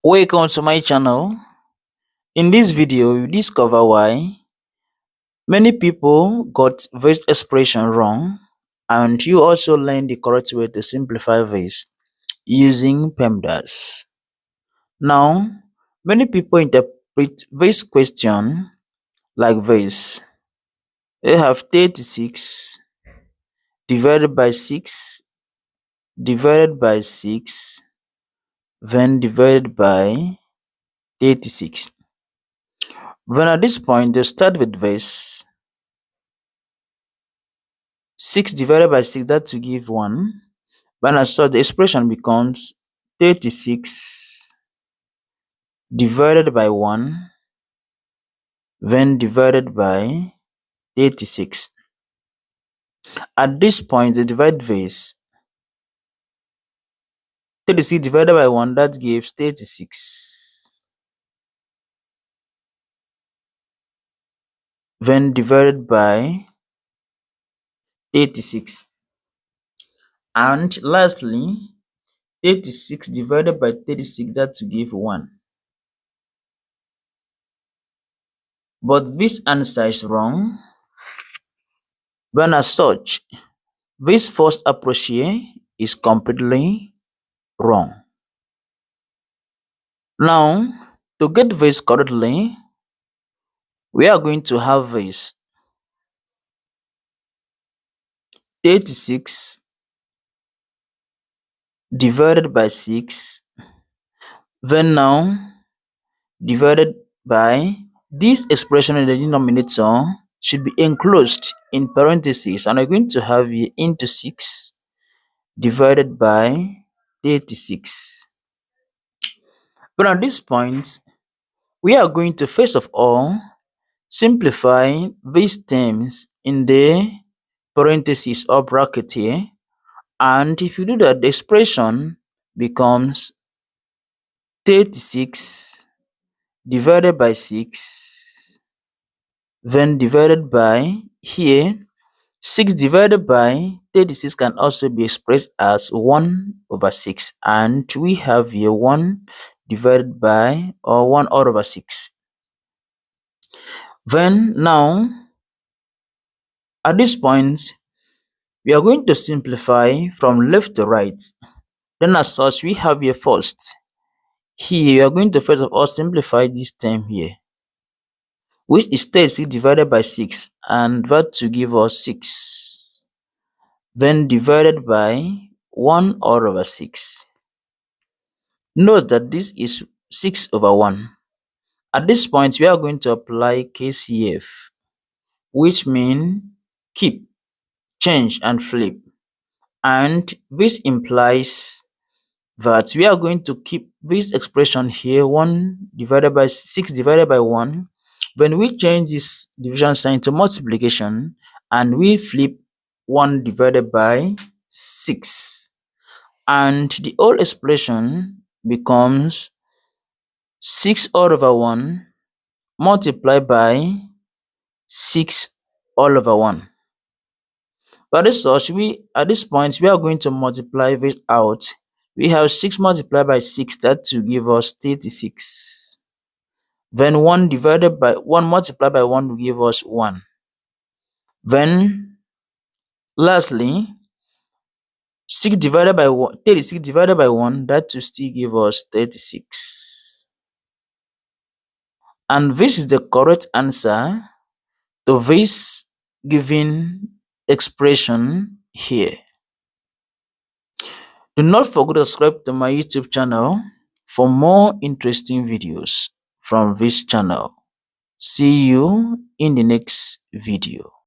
Welcome to my channel. In this video, you discover why many people got this expression wrong, and you also learn the correct way to simplify this using PEMDAS. Now, many people interpret this question like this. They have 36 divided by 6 divided by 6 then divided by 36. Then at this point, they start with this 6 divided by 6, that to give 1. When I solve, the expression becomes 36 divided by 1 then divided by 36. At this point, they divide this 36 divided by 1, that gives 36 then divided by 36. And lastly, 36 divided by 36, that to give 1. But this answer is wrong. When as such, this first approach here is completely wrong. Now, to get this correctly, we are going to have this 36 divided by 6, then now divided by this expression in the denominator should be enclosed in parentheses, and we're going to have here into 6 divided by 36. But at this point, we are going to first of all simplify these terms in the parentheses or bracket here, and if you do that, the expression becomes 36 divided by 6 then divided by here 6 divided by 36 can also be expressed as 1/6, and we have here 1 divided by or 1/6. Then now at this point, we are going to simplify from left to right. Then as such, we have here first here we are going to first of all simplify this term here, which is 36 divided by 6, and that to give us 6 then divided by 1/6. Note that this is 6/1. At this point, we are going to apply KCF, which means keep, change, and flip. And this implies that we are going to keep this expression here 6 divided by 1. When we change this division sign to multiplication and we flip 1 divided by 6, and the whole expression becomes 6/1 multiplied by 6/1. But as such, at this point we are going to multiply this out. We have 6 multiplied by 6, that to give us 36. Then 1 divided by 1 multiplied by 1 will give us 1. Then lastly, 6 divided by 1, 36 divided by 1, that will still give us 36. And this is the correct answer to this given expression here. Do not forget to subscribe to my YouTube channel for more interesting videos from this channel. See you in the next video.